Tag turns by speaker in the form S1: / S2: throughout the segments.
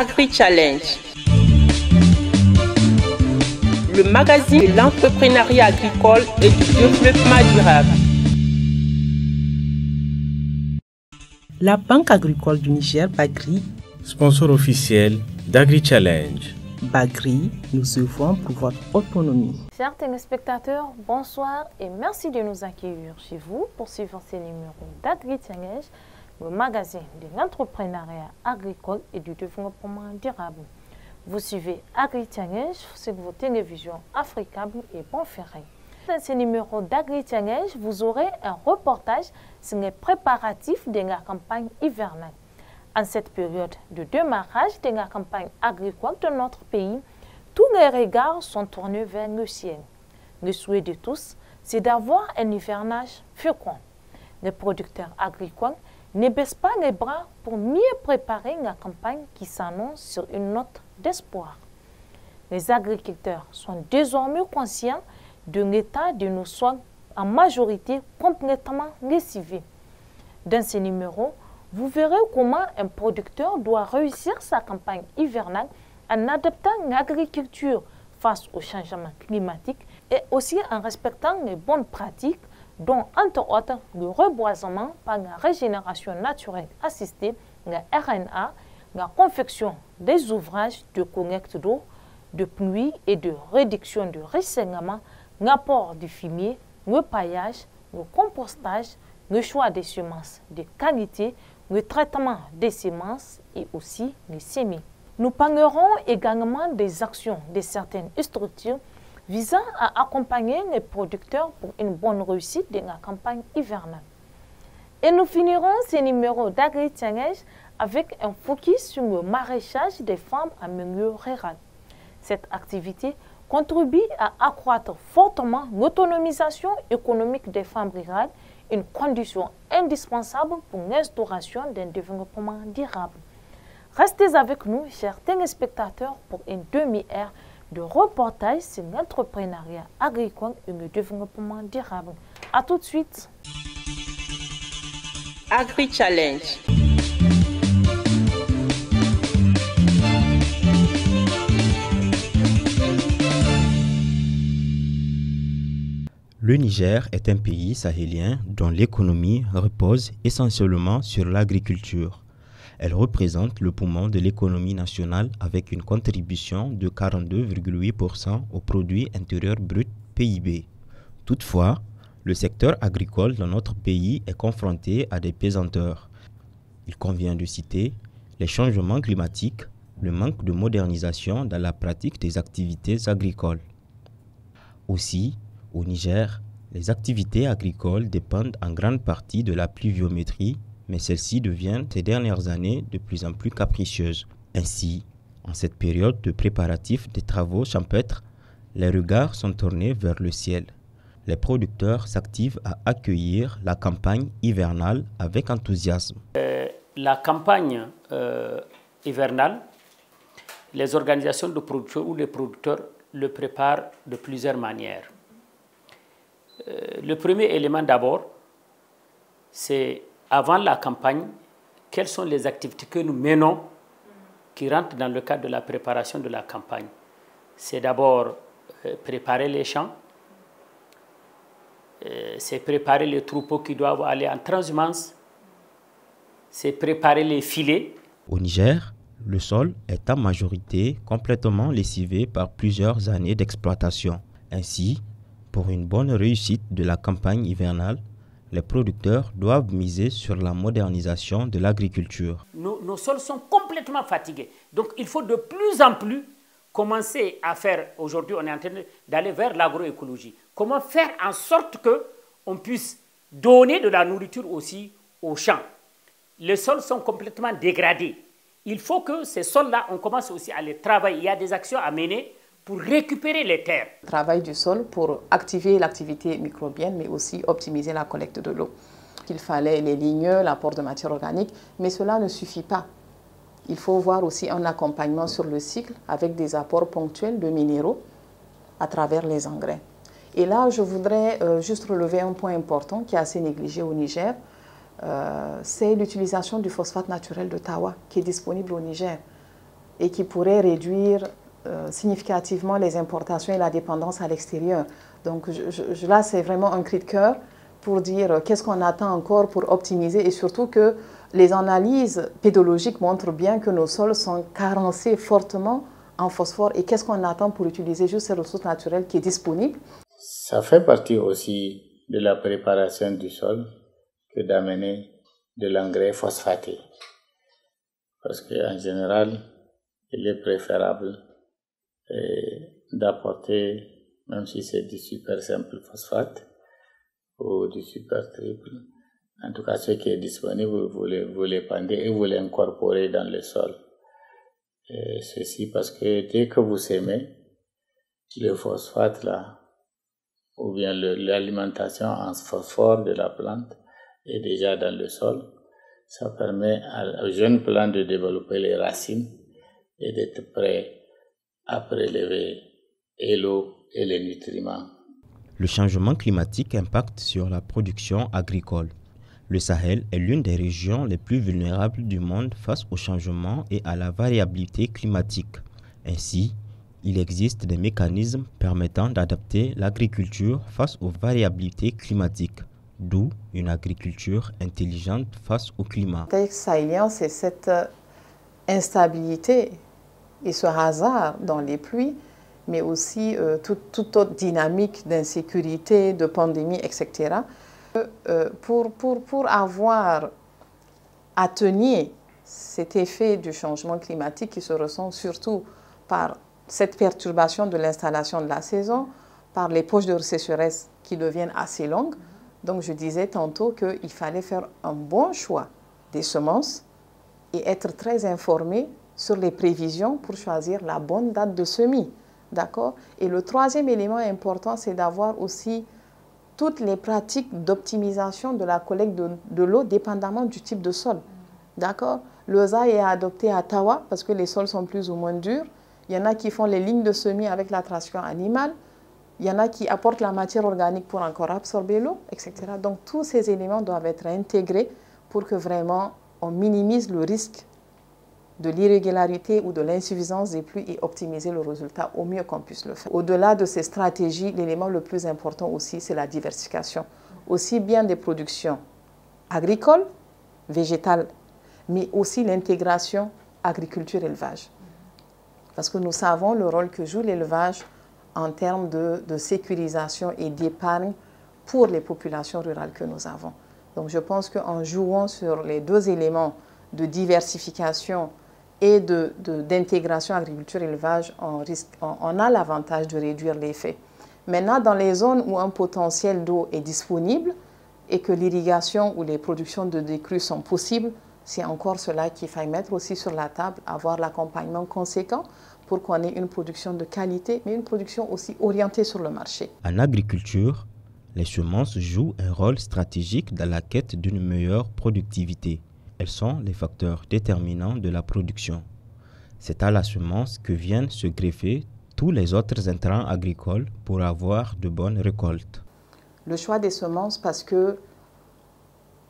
S1: Agri-Challenge, le magazine de l'entrepreneuriat agricole et du développement durable. La Banque agricole du Niger, Bagri,
S2: sponsor officiel d'Agri-Challenge.
S1: Bagri, nous œuvrons pour votre autonomie.
S3: Chers téléspectateurs, bonsoir et merci de nous accueillir chez vous pour suivre ces numéros d'Agri-Challenge, le magazine de l'entrepreneuriat agricole et du développement durable. Vous suivez Agri-Challenge sur vos télévisions africaines et Bonferré. Dans ce numéro d'Agri-Challenge, vous aurez un reportage sur les préparatifs de la campagne hivernale. En cette période de démarrage de la campagne agricole de notre pays, tous les regards sont tournés vers le ciel. Le souhait de tous, c'est d'avoir un hivernage fécond. Les producteurs agricoles ne baissent pas les bras pour mieux préparer la campagne qui s'annonce sur une note d'espoir. Les agriculteurs sont désormais conscients de l'état de nos sols en majorité complètement lessivés. Dans ce numéro, vous verrez comment un producteur doit réussir sa campagne hivernale en adaptant l'agriculture face au changement climatique et aussi en respectant les bonnes pratiques dont, entre autres, le reboisement par la régénération naturelle assistée, la RNA, la confection des ouvrages de collecte d'eau, de pluie et de réduction de ruissellement, l'apport du fumier, le paillage, le compostage, le choix des semences de qualité, le traitement des semences et aussi les semis. Nous parlerons également des actions de certaines structures visant à accompagner les producteurs pour une bonne réussite de la campagne hivernale. Et nous finirons ces numéros d'Agri-Challenge avec un focus sur le maraîchage des femmes en milieu rural. Cette activité contribue à accroître fortement l'autonomisation économique des femmes rurales, une condition indispensable pour l'instauration d'un développement durable. Restez avec nous, chers téléspectateurs, pour une demi-heure de reportage sur l'entrepreneuriat agricole et le développement durable. A tout de suite.
S1: Agri-Challenge.
S2: Le Niger est un pays sahélien dont l'économie repose essentiellement sur l'agriculture. Elle représente le poumon de l'économie nationale avec une contribution de 42,8% au produit intérieur brut PIB. Toutefois, le secteur agricole dans notre pays est confronté à des pesanteurs. Il convient de citer les changements climatiques, le manque de modernisation dans la pratique des activités agricoles. Aussi, au Niger, les activités agricoles dépendent en grande partie de la pluviométrie, mais celle-ci devient ces dernières années de plus en plus capricieuse. Ainsi, en cette période de préparatifs des travaux champêtres, les regards sont tournés vers le ciel. Les producteurs s'activent à accueillir la campagne hivernale avec enthousiasme.
S4: La campagne hivernale, les organisations de production ou les producteurs le préparent de plusieurs manières. Le premier élément d'abord, c'est avant la campagne, quelles sont les activités que nous menons qui rentrent dans le cadre de la préparation de la campagne. C'est d'abord préparer les champs, c'est préparer les troupeaux qui doivent aller en transhumance, c'est préparer les filets.
S2: Au Niger, le sol est en majorité complètement lessivé par plusieurs années d'exploitation. Ainsi, pour une bonne réussite de la campagne hivernale, les producteurs doivent miser sur la modernisation de l'agriculture.
S4: Nos sols sont complètement fatigués. Donc il faut de plus en plus commencer à faire, aujourd'hui on est en train d'aller vers l'agroécologie. Comment faire en sorte qu'on puisse donner de la nourriture aussi aux champs. Les sols sont complètement dégradés. Il faut que ces sols-là, on commence aussi à les travailler. Il y a des actions à mener pour récupérer les terres.
S5: Travail du sol pour activer l'activité microbienne, mais aussi optimiser la collecte de l'eau. Il fallait les ligneux, l'apport de matière organique, mais cela ne suffit pas. Il faut voir aussi un accompagnement sur le cycle avec des apports ponctuels de minéraux à travers les engrais. Et là, je voudrais juste relever un point important qui est assez négligé au Niger. C'est l'utilisation du phosphate naturel de Tawa qui est disponible au Niger. et qui pourrait réduire significativement les importations et la dépendance à l'extérieur. Donc là, c'est vraiment un cri de cœur pour dire qu'est-ce qu'on attend encore pour optimiser, et surtout que les analyses pédologiques montrent bien que nos sols sont carencés fortement en phosphore, et qu'est-ce qu'on attend pour utiliser juste ces ressources naturelles qui est disponible.
S6: Ça fait partie aussi de la préparation du sol que d'amener de l'engrais phosphaté. Parce qu'en général, il est préférable d'apporter, même si c'est du super simple phosphate ou du super triple, en tout cas ce qui est disponible, vous les pendez et vous l'incorporez dans le sol. Et ceci parce que dès que vous sémez, le phosphate là, ou bien l'alimentation en phosphore de la plante est déjà dans le sol. Ça permet aux jeunes plantes de développer les racines et d'être prêts à prélever et l'eau et les nutriments.
S2: Le changement climatique impacte sur la production agricole. Le Sahel est l'une des régions les plus vulnérables du monde face au changement et à la variabilité climatique. Ainsi, il existe des mécanismes permettant d'adapter l'agriculture face aux variabilités climatiques, d'où une agriculture intelligente face au climat.
S5: Le contexte sahélien, c'est cette instabilité et ce hasard dans les pluies, mais aussi toute autre dynamique d'insécurité, de pandémie, etc. Pour avoir atténué cet effet du changement climatique qui se ressent surtout par cette perturbation de l'installation de la saison, par les poches de sécheresse qui deviennent assez longues. Donc je disais tantôt qu'il fallait faire un bon choix des semences et être très informé sur les prévisions pour choisir la bonne date de semis. D'accord? Et le troisième élément important, c'est d'avoir aussi toutes les pratiques d'optimisation de la collecte de l'eau dépendamment du type de sol. D'accord? L'ESA est adopté à Tawa parce que les sols sont plus ou moins durs. Il y en a qui font les lignes de semis avec la traction animale. Il y en a qui apportent la matière organique pour encore absorber l'eau, etc. Donc tous ces éléments doivent être intégrés pour que vraiment on minimise le risque de l'irrégularité ou de l'insuffisance des pluies et optimiser le résultat au mieux qu'on puisse le faire. Au-delà de ces stratégies, l'élément le plus important aussi, c'est la diversification. Aussi bien des productions agricoles, végétales, mais aussi l'intégration agriculture-élevage. Parce que nous savons le rôle que joue l'élevage en termes de sécurisation et d'épargne pour les populations rurales que nous avons. Donc je pense qu'en jouant sur les deux éléments de diversification et d'intégration agriculture-élevage, on a l'avantage de réduire l'effet. Maintenant, dans les zones où un potentiel d'eau est disponible et que l'irrigation ou les productions de décrue sont possibles, c'est encore cela qu'il faut mettre aussi sur la table, avoir l'accompagnement conséquent pour qu'on ait une production de qualité, mais une production aussi orientée sur le marché.
S2: En agriculture, les semences jouent un rôle stratégique dans la quête d'une meilleure productivité. Elles sont les facteurs déterminants de la production. C'est à la semence que viennent se greffer tous les autres intrants agricoles pour avoir de bonnes récoltes.
S5: Le choix des semences parce que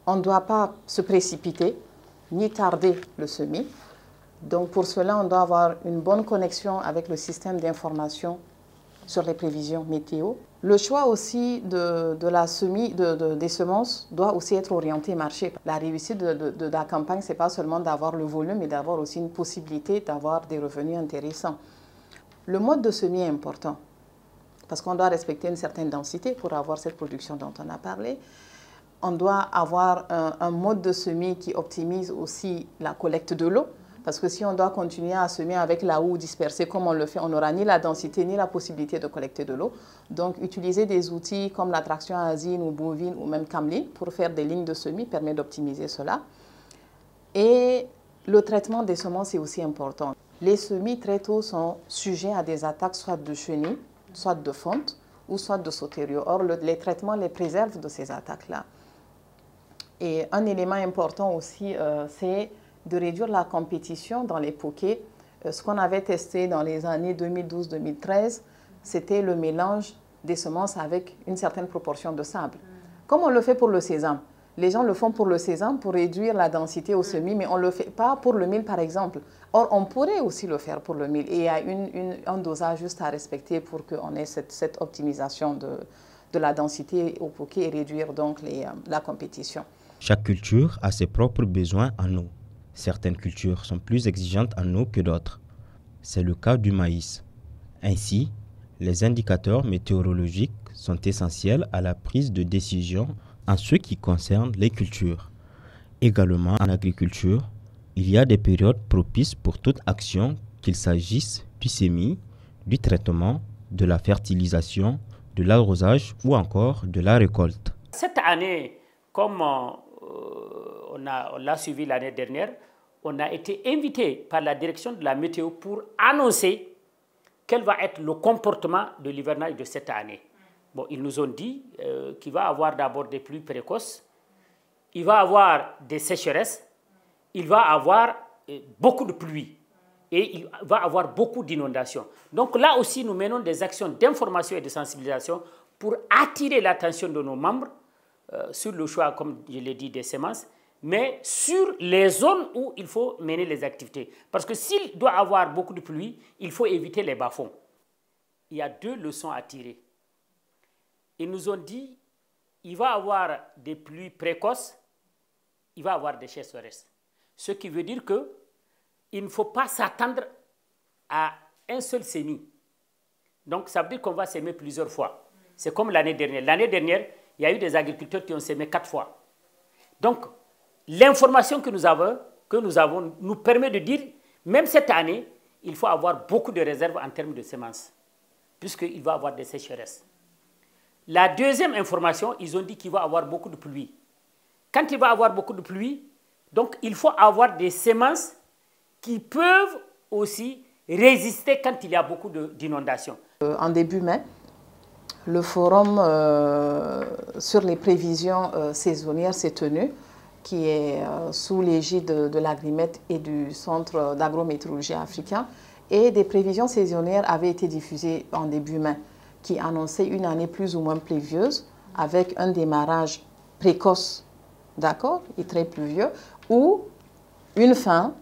S5: on ne doit pas se précipiter ni tarder le semis. Donc pour cela, on doit avoir une bonne connexion avec le système d'information sur les prévisions météo. Le choix aussi des semences doit aussi être orienté marché. La réussite de la campagne, ce n'est pas seulement d'avoir le volume, mais d'avoir aussi une possibilité d'avoir des revenus intéressants. Le mode de semis est important parce qu'on doit respecter une certaine densité pour avoir cette production dont on a parlé. On doit avoir un mode de semis qui optimise aussi la collecte de l'eau. Parce que si on doit continuer à semer avec la houe dispersée comme on le fait, on n'aura ni la densité ni la possibilité de collecter de l'eau. Donc, utiliser des outils comme la traction azine ou bovine ou même cameline pour faire des lignes de semis permet d'optimiser cela. Et le traitement des semences est aussi important. Les semis très tôt sont sujets à des attaques soit de chenilles, soit de fonte ou soit de sauteriaux. Or, les traitements les préservent de ces attaques-là. Et un élément important aussi, c'est de réduire la compétition dans les poquets. Ce qu'on avait testé dans les années 2012-2013, c'était le mélange des semences avec une certaine proportion de sable. Comme on le fait pour le sésame. Les gens le font pour le sésame, pour réduire la densité au semis, mais on ne le fait pas pour le mil, par exemple. Or, on pourrait aussi le faire pour le mil. Et il y a un dosage juste à respecter pour qu'on ait cette optimisation de la densité au poké et réduire donc la compétition.
S2: Chaque culture a ses propres besoins en eau. Certaines cultures sont plus exigeantes en eau que d'autres. C'est le cas du maïs. Ainsi, les indicateurs météorologiques sont essentiels à la prise de décision en ce qui concerne les cultures. Également en agriculture, il y a des périodes propices pour toute action, qu'il s'agisse du semis, du traitement, de la fertilisation, de l'arrosage ou encore de la récolte.
S4: Cette année, comme on l'a suivi l'année dernière, on a été invité par la direction de la météo pour annoncer quel va être le comportement de l'hivernage de cette année. Bon, ils nous ont dit qu'il va y avoir d'abord des pluies précoces, il va y avoir des sécheresses, il va y avoir beaucoup de pluie et il va y avoir beaucoup d'inondations. Donc là aussi, nous menons des actions d'information et de sensibilisation pour attirer l'attention de nos membres sur le choix, comme je l'ai dit, des semences, mais sur les zones où il faut mener les activités. Parce que s'il doit y avoir beaucoup de pluie, il faut éviter les bas-fonds. Il y a 2 leçons à tirer. Ils nous ont dit qu'il va y avoir des pluies précoces, il va y avoir des sécheresses. Ce qui veut dire qu'il ne faut pas s'attendre à un seul semis. Donc ça veut dire qu'on va s'aimer plusieurs fois. C'est comme l'année dernière. L'année dernière, il y a eu des agriculteurs qui ont semé 4 fois. Donc, l'information que nous avons nous permet de dire, même cette année, il faut avoir beaucoup de réserves en termes de semences, puisqu'il va y avoir des sécheresses. La deuxième information, ils ont dit qu'il va y avoir beaucoup de pluie. Quand il va y avoir beaucoup de pluie, donc il faut avoir des semences qui peuvent aussi résister quand il y a beaucoup d'inondations.
S5: En début mai, le forum sur les prévisions saisonnières s'est tenu, qui est sous l'égide de l'Agrimet et du Centre d'agrométéorologie africain. Et des prévisions saisonnières avaient été diffusées en début mai, qui annonçaient une année plus ou moins pluvieuse, avec un démarrage précoce, d'accord, et très pluvieux, ou une fin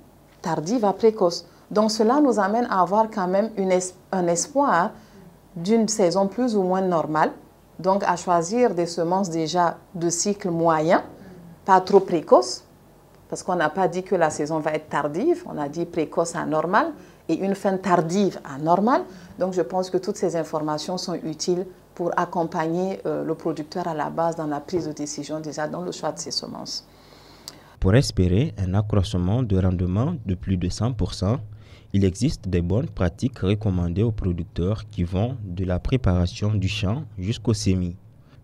S5: tardive à précoce. Donc cela nous amène à avoir quand même un espoir d'une saison plus ou moins normale, donc à choisir des semences déjà de cycle moyen, pas trop précoce, parce qu'on n'a pas dit que la saison va être tardive, on a dit précoce à normale et une fin tardive à normale. Donc je pense que toutes ces informations sont utiles pour accompagner le producteur à la base dans la prise de décision, déjà dans le choix de ses semences.
S2: Pour espérer un accroissement de rendement de plus de 100%, il existe des bonnes pratiques recommandées aux producteurs qui vont de la préparation du champ jusqu'au semis.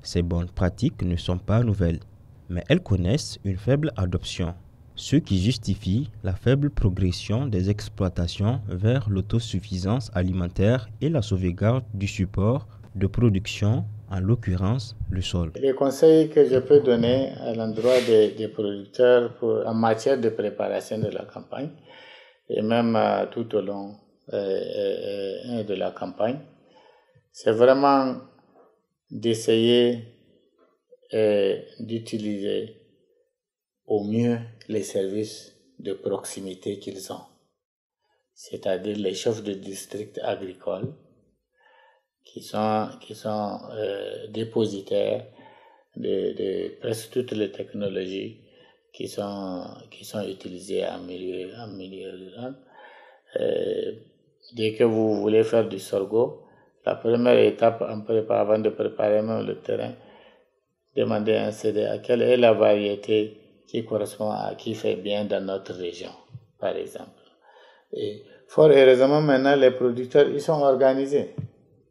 S2: Ces bonnes pratiques ne sont pas nouvelles, mais elles connaissent une faible adoption, ce qui justifie la faible progression des exploitations vers l'autosuffisance alimentaire et la sauvegarde du support de production, en l'occurrence le sol.
S6: Les conseils que je peux donner à l'endroit des producteurs en matière de préparation de la campagne, et même tout au long de la campagne, c'est vraiment d'essayer d'utiliser au mieux les services de proximité qu'ils ont, c'est-à-dire les chefs de district agricoles qui sont dépositaires de presque toutes les technologies qui sont utilisées en milieu rural. Dès que vous voulez faire du sorgho, la première étape avant de préparer même le terrain, demandez un CD à quelle est la variété qui correspond à qui fait bien dans notre région, par exemple. Et fort heureusement, maintenant, les producteurs, ils sont organisés.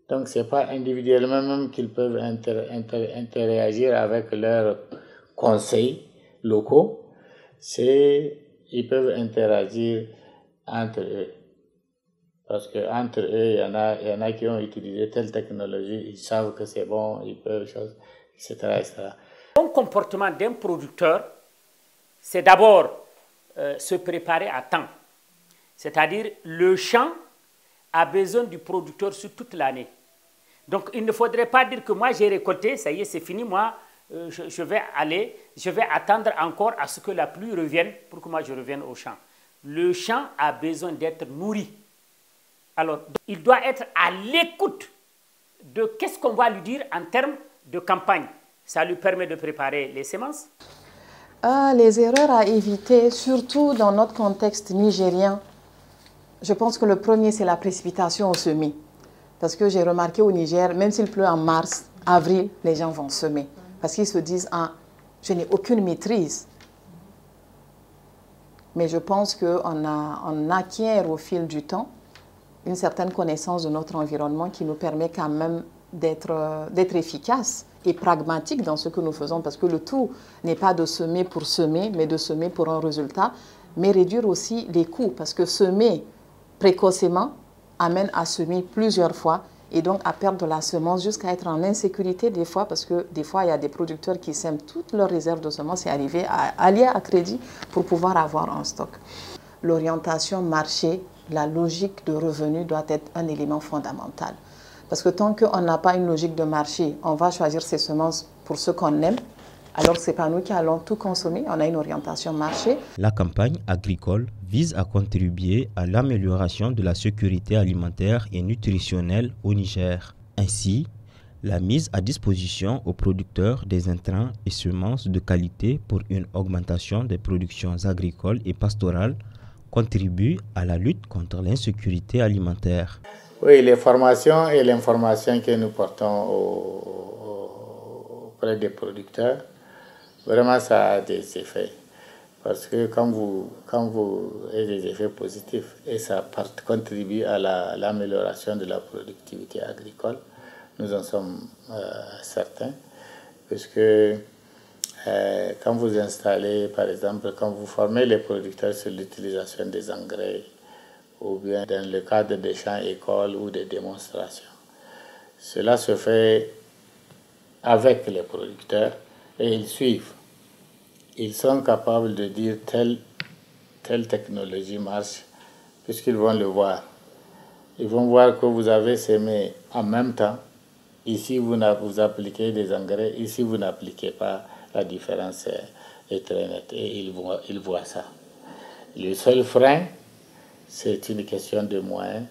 S6: Donc, ce n'est pas individuellement même qu'ils peuvent interagir avec leurs conseils locaux, ils peuvent interagir entre eux. Parce qu'entre eux, il y en a qui ont utilisé telle technologie, ils savent que c'est bon, ils peuvent, etc., etc.
S4: Le bon comportement d'un producteur, c'est d'abord se préparer à temps. C'est-à-dire, le champ a besoin du producteur sur toute l'année. Donc, il ne faudrait pas dire que moi, j'ai récolté, ça y est, c'est fini, moi, je vais attendre encore à ce que la pluie revienne pour que moi je revienne au champ. Le champ a besoin d'être nourri. Alors, il doit être à l'écoute de qu'est-ce qu'on va lui dire en termes de campagne. Ça lui permet de préparer les semences.
S5: Les erreurs à éviter, surtout dans notre contexte nigérien, je pense que le premier, c'est la précipitation au semis. Parce que j'ai remarqué au Niger, même s'il pleut en mars, avril, les gens vont semer. Parce qu'ils se disent, ah, je n'ai aucune maîtrise. Mais je pense qu'on acquiert au fil du temps une certaine connaissance de notre environnement qui nous permet quand même d'être efficace et pragmatique dans ce que nous faisons. Parce que le tout n'est pas de semer pour semer, mais de semer pour un résultat. Mais réduire aussi les coûts. Parce que semer précocement amène à semer plusieurs fois et donc à perdre de la semence jusqu'à être en insécurité des fois, parce que des fois il y a des producteurs qui sèment toutes leurs réserves de semences et arriver à aller à crédit pour pouvoir avoir un stock. L'orientation marché, la logique de revenu doit être un élément fondamental. Parce que tant qu'on n'a pas une logique de marché, on va choisir ses semences pour ce qu'on aime, alors que ce n'est pas nous qui allons tout consommer, on a une orientation marché.
S2: La campagne agricole vise à contribuer à l'amélioration de la sécurité alimentaire et nutritionnelle au Niger. Ainsi, la mise à disposition aux producteurs des intrants et semences de qualité pour une augmentation des productions agricoles et pastorales contribue à la lutte contre l'insécurité alimentaire.
S6: Oui, les formations et l'information que nous portons auprès des producteurs, vraiment ça a des effets. Parce que quand vous avez des effets positifs et ça contribue à l'amélioration de la productivité agricole, nous en sommes certains. Puisque quand vous installez, par exemple, quand vous formez les producteurs sur l'utilisation des engrais, ou bien dans le cadre des champs écoles ou des démonstrations, cela se fait avec les producteurs et ils suivent. Ils sont capables de dire telle technologie marche, puisqu'ils vont le voir. Ils vont voir que vous avez semé en même temps. Ici, vous appliquez des engrais. Ici, vous n'appliquez pas. La différence est très nette. Et ils voient ça. Le seul frein, c'est une question de moyens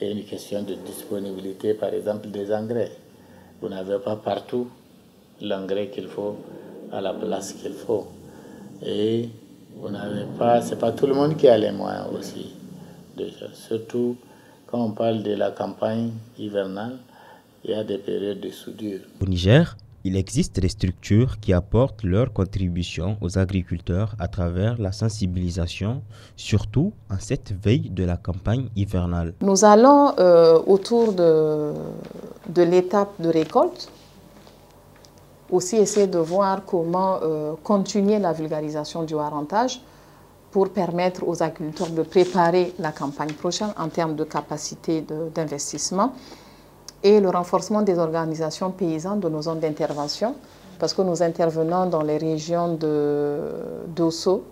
S6: et une question de disponibilité, par exemple, des engrais. Vous n'avez pas partout l'engrais qu'il faut à la place qu'il faut. Et vous n'avez pas, c'est pas tout le monde qui a les moyens aussi. Déjà. Surtout quand on parle de la campagne hivernale, il y a des périodes de soudure.
S2: Au Niger, il existe des structures qui apportent leur contribution aux agriculteurs à travers la sensibilisation, surtout en cette veille de la campagne hivernale.
S5: Nous allons autour de l'étape de récolte aussi essayer de voir comment continuer la vulgarisation du harentage pour permettre aux agriculteurs de préparer la campagne prochaine en termes de capacité d'investissement et le renforcement des organisations paysannes de nos zones d'intervention, parce que nous intervenons dans les régions de Dosso,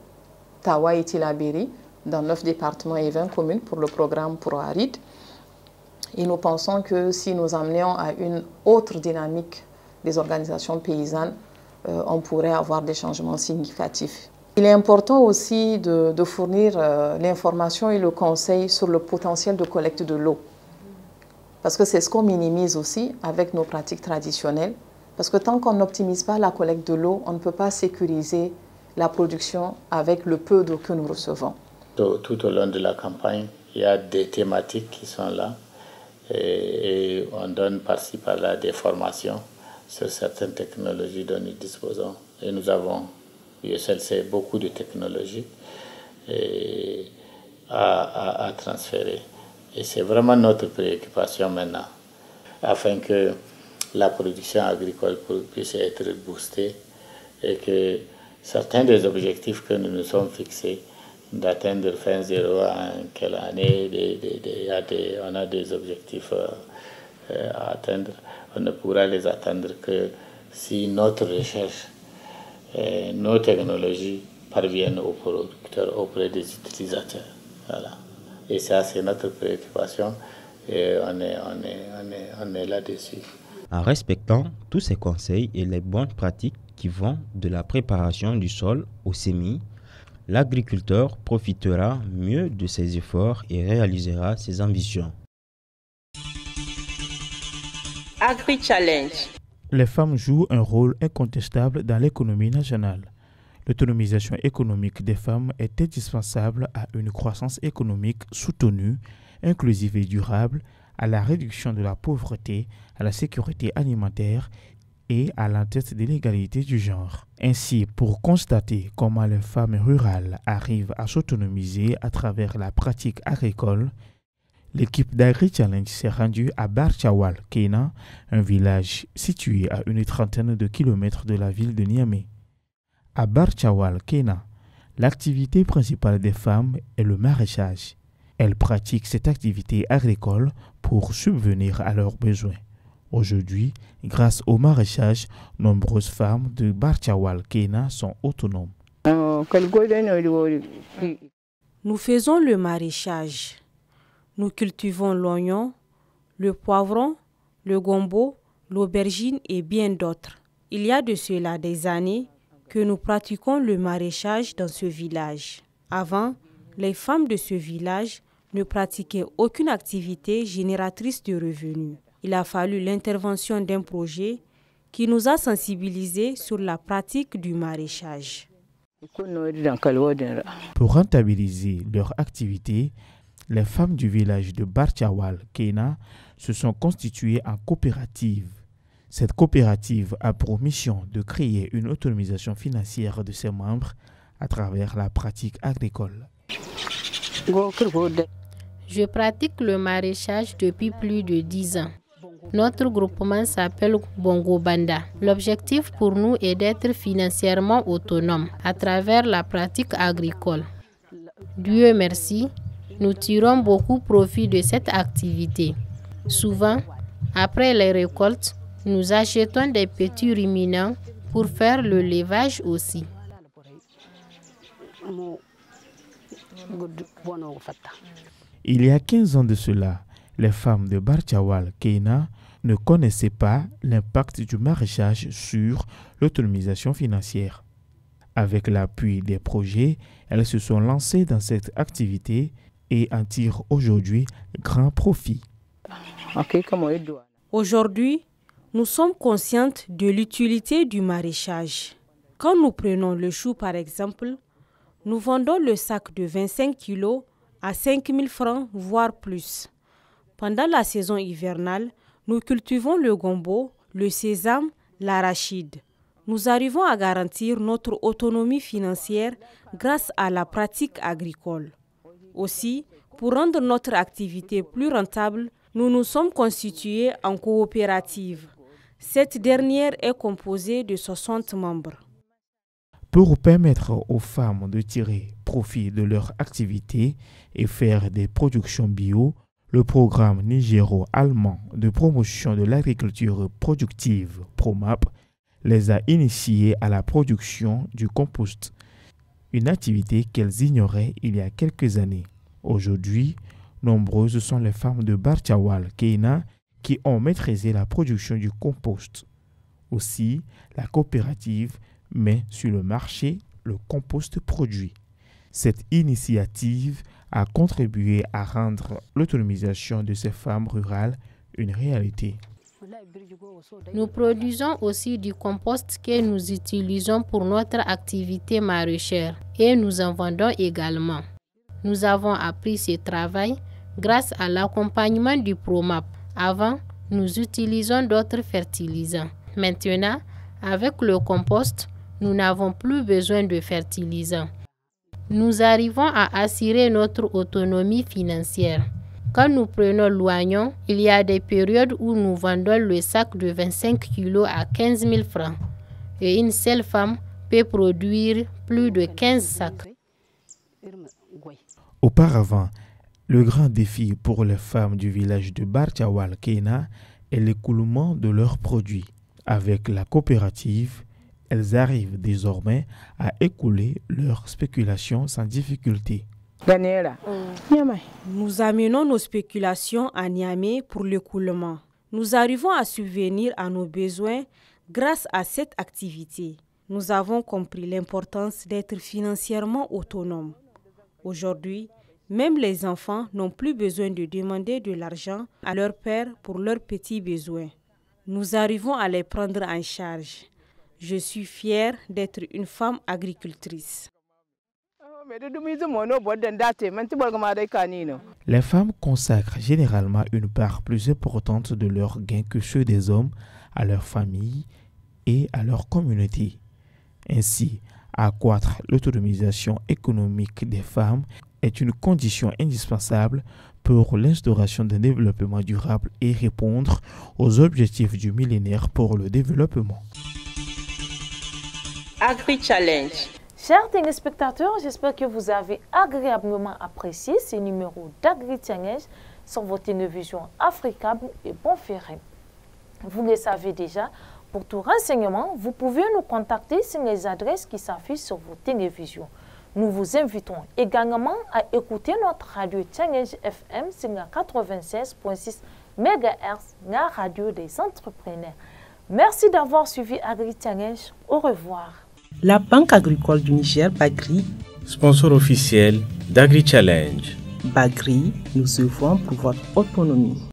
S5: Tawa et Tillabéri, dans 9 départements et 20 communes pour le programme ProArid. Et nous pensons que si nous amenions à une autre dynamique des organisations paysannes, on pourrait avoir des changements significatifs. Il est important aussi de fournir l'information et le conseil sur le potentiel de collecte de l'eau. Parce que c'est ce qu'on minimise aussi avec nos pratiques traditionnelles. Parce que tant qu'on n'optimise pas la collecte de l'eau, on ne peut pas sécuriser la production avec le peu d'eau que nous recevons.
S6: Tout au long de la campagne, il y a des thématiques qui sont là et on donne par-ci par-là des formations sur certaines technologies dont nous disposons. Et nous avons, USLC, beaucoup de technologies à transférer. Et c'est vraiment notre préoccupation maintenant, afin que la production agricole puisse être boostée et que certains des objectifs que nous nous sommes fixés, d'atteindre fin zéro en quelle année, on a des objectifs à atteindre. On ne pourra les atteindre que si notre recherche, nos technologies parviennent aux producteurs, auprès des utilisateurs. Voilà. Et ça, c'est notre préoccupation et on est là-dessus.
S2: En respectant tous ces conseils et les bonnes pratiques qui vont de la préparation du sol au semis, l'agriculteur profitera mieux de ses efforts et réalisera ses ambitions.
S1: Agri-Challenge.
S7: Les femmes jouent un rôle incontestable dans l'économie nationale. L'autonomisation économique des femmes est indispensable à une croissance économique soutenue, inclusive et durable, à la réduction de la pauvreté, à la sécurité alimentaire et à l'entente de l'égalité du genre. Ainsi, pour constater comment les femmes rurales arrivent à s'autonomiser à travers la pratique agricole, l'équipe d'Agri-Challenge s'est rendue à Barchawal, Kena, un village situé à une trentaine de kilomètres de la ville de Niamey. À Barchawal, Kena, l'activité principale des femmes est le maraîchage. Elles pratiquent cette activité agricole pour subvenir à leurs besoins. Aujourd'hui, grâce au maraîchage, nombreuses femmes de Barchawal, Kena sont autonomes.
S8: Nous faisons le maraîchage. Nous cultivons l'oignon, le poivron, le gombo, l'aubergine et bien d'autres. Il y a de cela des années que nous pratiquons le maraîchage dans ce village. Avant, les femmes de ce village ne pratiquaient aucune activité génératrice de revenus. Il a fallu l'intervention d'un projet qui nous a sensibilisés sur la pratique du maraîchage.
S7: Pour rentabiliser leur activité, les femmes du village de Barchawal, Kena, se sont constituées en coopérative. Cette coopérative a pour mission de créer une autonomisation financière de ses membres à travers la pratique agricole.
S9: Je pratique le maraîchage depuis plus de 10 ans. Notre groupement s'appelle Bongo Banda. L'objectif pour nous est d'être financièrement autonome à travers la pratique agricole. Dieu merci, nous tirons beaucoup profit de cette activité. Souvent, après les récoltes, nous achetons des petits ruminants pour faire le levage aussi.
S7: Il y a 15 ans de cela, les femmes de Barchawal, Kena, ne connaissaient pas l'impact du maraîchage sur l'autonomisation financière. Avec l'appui des projets, elles se sont lancées dans cette activité et en tirent aujourd'hui grand profit.
S8: Aujourd'hui, nous sommes conscientes de l'utilité du maraîchage. Quand nous prenons le chou par exemple, nous vendons le sac de 25 kg à 5 000 francs, voire plus. Pendant la saison hivernale, nous cultivons le gombo, le sésame, l'arachide. Nous arrivons à garantir notre autonomie financière grâce à la pratique agricole. Aussi, pour rendre notre activité plus rentable, nous nous sommes constitués en coopérative. Cette dernière est composée de 60 membres.
S7: Pour permettre aux femmes de tirer profit de leur activité et faire des productions bio, le programme nigéro-allemand de promotion de l'agriculture productive, PROMAP, les a initiées à la production du compost, une activité qu'elles ignoraient il y a quelques années. Aujourd'hui, nombreuses sont les femmes de Barchawal, Kena, qui ont maîtrisé la production du compost. Aussi, la coopérative met sur le marché le compost produit. Cette initiative a contribué à rendre l'autonomisation de ces femmes rurales une réalité.
S9: Nous produisons aussi du compost que nous utilisons pour notre activité maraîchère et nous en vendons également. Nous avons appris ce travail grâce à l'accompagnement du PROMAP. Avant, nous utilisons d'autres fertilisants. Maintenant, avec le compost, nous n'avons plus besoin de fertilisants. Nous arrivons à assurer notre autonomie financière. Quand nous prenons l'oignon, il y a des périodes où nous vendons le sac de 25 kg à 15 000 francs. Et une seule femme peut produire plus de 15 sacs.
S7: Auparavant, le grand défi pour les femmes du village de Barchawal, Kena, est l'écoulement de leurs produits. Avec la coopérative, elles arrivent désormais à écouler leurs spéculations sans difficulté.
S8: Nous amenons nos spéculations à Niamey pour l'écoulement. Nous arrivons à subvenir à nos besoins grâce à cette activité. Nous avons compris l'importance d'être financièrement autonomes. Aujourd'hui, même les enfants n'ont plus besoin de demander de l'argent à leur père pour leurs petits besoins. Nous arrivons à les prendre en charge. Je suis fière d'être une femme agricultrice.
S7: Les femmes consacrent généralement une part plus importante de leurs gains que ceux des hommes à leur famille et à leur communauté. Ainsi, accroître l'autonomisation économique des femmes est une condition indispensable pour l'instauration d'un développement durable et répondre aux objectifs du millénaire pour le développement.
S1: Agri-Challenge.
S3: Chers téléspectateurs, j'espère que vous avez agréablement apprécié ce numéro d'Agri-Challenge sur votre télévision Africable et Bonferré. Vous le savez déjà, pour tout renseignement, vous pouvez nous contacter sur les adresses qui s'affichent sur vos télévisions. Nous vous invitons également à écouter notre radio Challenge FM sur la 96.6 MHz, la radio des entrepreneurs. Merci d'avoir suivi Agri-Challenge. Au revoir.
S1: La Banque agricole du Niger, Bagri,
S10: sponsor officiel d'Agri-Challenge.
S1: Bagri, nous œuvrons pour votre autonomie.